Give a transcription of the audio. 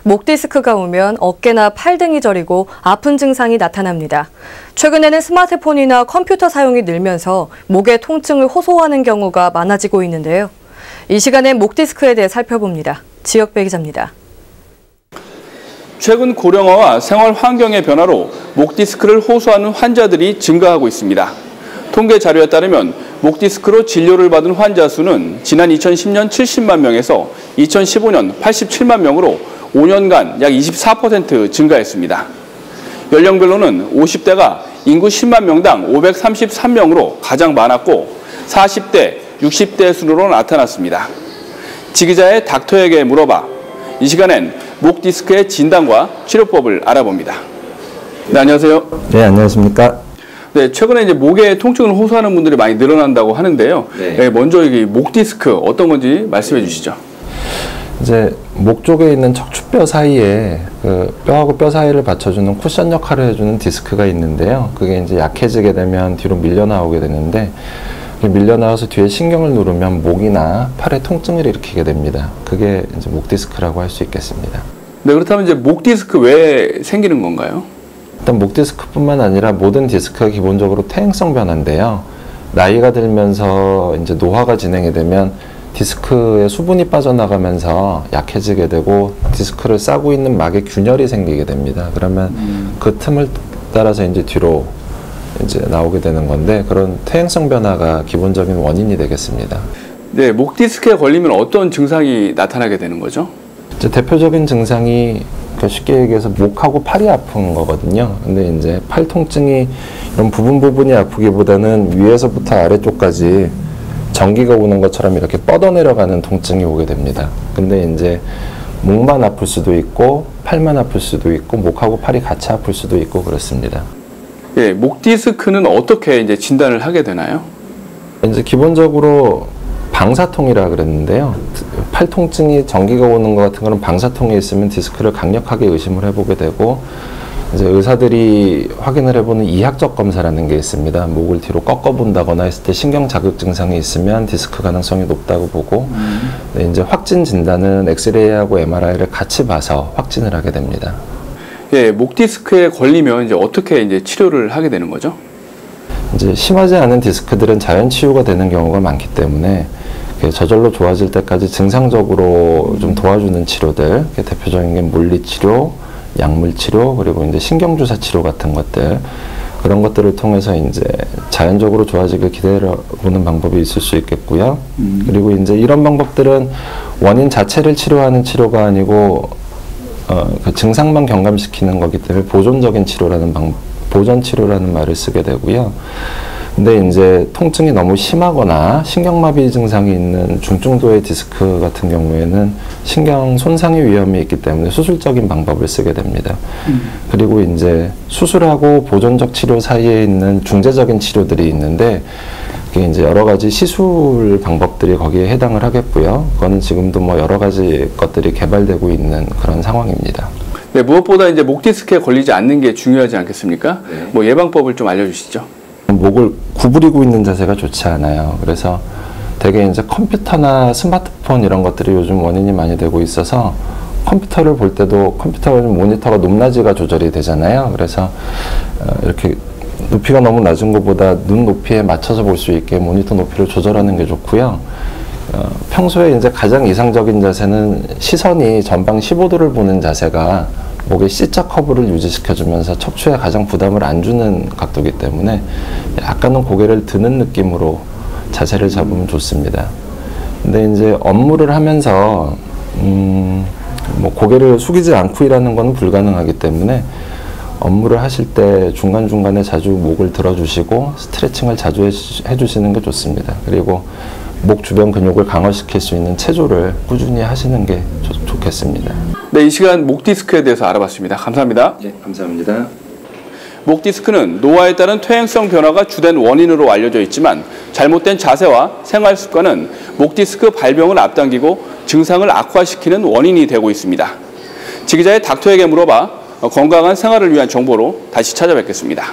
목 디스크가 오면 어깨나 팔 등이 저리고 아픈 증상이 나타납니다. 최근에는 스마트폰이나 컴퓨터 사용이 늘면서 목의 통증을 호소하는 경우가 많아지고 있는데요. 이 시간엔 목 디스크에 대해 살펴봅니다. 지역배 기자입니다. 최근 고령화와 생활 환경의 변화로 목 디스크를 호소하는 환자들이 증가하고 있습니다. 통계 자료에 따르면 목 디스크로 진료를 받은 환자 수는 지난 2010년 70만 명에서 2015년 87만 명으로 5년간 약 24% 증가했습니다. 연령별로는 50대가 인구 10만 명당 533명으로 가장 많았고 40대, 60대 순으로 나타났습니다. 지기자의 닥터에게 물어봐. 이 시간엔 목 디스크의 진단과 치료법을 알아봅니다. 네, 안녕하세요. 네, 안녕하십니까. 네, 최근에 이제 목에 통증을 호소하는 분들이 많이 늘어난다고 하는데요. 네, 먼저 이 목 디스크 어떤 건지 말씀해 주시죠. 이제 목 쪽에 있는 척추뼈 사이에 그 뼈하고 뼈 사이를 받쳐주는 쿠션 역할을 해주는 디스크가 있는데요. 그게 이제 약해지게 되면 뒤로 밀려 나오게 되는데, 밀려 나와서 뒤에 신경을 누르면 목이나 팔에 통증을 일으키게 됩니다. 그게 이제 목 디스크라고 할 수 있겠습니다. 네, 그렇다면 이제 목 디스크 왜 생기는 건가요? 일단 목 디스크뿐만 아니라 모든 디스크가 기본적으로 퇴행성 변화인데요. 나이가 들면서 이제 노화가 진행이 되면 디스크의 수분이 빠져나가면서 약해지게 되고 디스크를 싸고 있는 막에 균열이 생기게 됩니다. 그러면 그 틈을 따라서 이제 뒤로 이제 나오게 되는 건데, 그런 퇴행성 변화가 기본적인 원인이 되겠습니다. 네, 목 디스크에 걸리면 어떤 증상이 나타나게 되는 거죠? 이제 대표적인 증상이 쉽게 얘기해서 목하고 팔이 아픈 거거든요. 근데 이제 팔 통증이 이런 부분이 아프기보다는 위에서부터 아래쪽까지 전기가 오는 것처럼 이렇게 뻗어내려가는 통증이 오게 됩니다. 근데 이제 목만 아플 수도 있고 팔만 아플 수도 있고 목하고 팔이 같이 아플 수도 있고 그렇습니다. 예, 목 디스크는 어떻게 이제 진단을 하게 되나요? 이제 기본적으로 방사통이라 그랬는데요. 팔 통증이 전기가 오는 것 같은 그런 방사통이 있으면 디스크를 강력하게 의심을 해보게 되고, 이제 의사들이 확인을 해보는 이학적 검사라는 게 있습니다. 목을 뒤로 꺾어본다거나 했을 때 신경 자극 증상이 있으면 디스크 가능성이 높다고 보고, 네, 이제 확진 진단은 엑스레이하고 MRI를 같이 봐서 확진을 하게 됩니다. 예, 목 디스크에 걸리면 이제 어떻게 이제 치료를 하게 되는 거죠? 이제 심하지 않은 디스크들은 자연 치유가 되는 경우가 많기 때문에 저절로 좋아질 때까지 증상적으로 좀 도와주는 치료들, 대표적인 게 물리치료, 약물치료, 그리고 이제 신경주사 치료 같은 것들, 그런 것들을 통해서 이제 자연적으로 좋아지길 기다려보는 방법이 있을 수 있겠고요. 그리고 이제 이런 방법들은 원인 자체를 치료하는 치료가 아니고 그 증상만 경감시키는 거기 때문에 보존적인 치료라는 보전 치료라는 말을 쓰게 되고요. 근데 이제 통증이 너무 심하거나 신경마비 증상이 있는 중증도의 디스크 같은 경우에는 신경 손상의 위험이 있기 때문에 수술적인 방법을 쓰게 됩니다. 그리고 이제 수술하고 보존적 치료 사이에 있는 중재적인 치료들이 있는데, 그게 이제 여러 가지 시술 방법들이 거기에 해당을 하겠고요. 그거는 지금도 뭐 여러 가지 것들이 개발되고 있는 그런 상황입니다. 네, 무엇보다 이제 목 디스크에 걸리지 않는 게 중요하지 않겠습니까? 네. 뭐 예방법을 좀 알려주시죠. 목을 구부리고 있는 자세가 좋지 않아요. 그래서 되게 이제 컴퓨터나 스마트폰 이런 것들이 요즘 원인이 많이 되고 있어서, 컴퓨터를 볼 때도 컴퓨터 모니터가 높낮이가 조절이 되잖아요. 그래서 이렇게 높이가 너무 낮은 것보다 눈 높이에 맞춰서 볼 수 있게 모니터 높이를 조절하는 게 좋고요. 평소에 이제 가장 이상적인 자세는 시선이 전방 15도를 보는 자세가 목의 C자 커브를 유지시켜주면서 척추에 가장 부담을 안 주는 각도이기 때문에 약간은 고개를 드는 느낌으로 자세를 잡으면 좋습니다. 근데 이제 업무를 하면서 뭐 고개를 숙이지 않고 일하는 건 불가능하기 때문에 업무를 하실 때 중간중간에 자주 목을 들어주시고 스트레칭을 자주 해주시는 게 좋습니다. 그리고 목 주변 근육을 강화시킬 수 있는 체조를 꾸준히 하시는 게 좋겠습니다. 네, 이 시간 목 디스크에 대해서 알아봤습니다. 감사합니다. 네, 감사합니다. 목 디스크는 노화에 따른 퇴행성 변화가 주된 원인으로 알려져 있지만, 잘못된 자세와 생활 습관은 목 디스크 발병을 앞당기고 증상을 악화시키는 원인이 되고 있습니다. 지기자의 닥터에게 물어봐 건강한 생활을 위한 정보로 다시 찾아뵙겠습니다.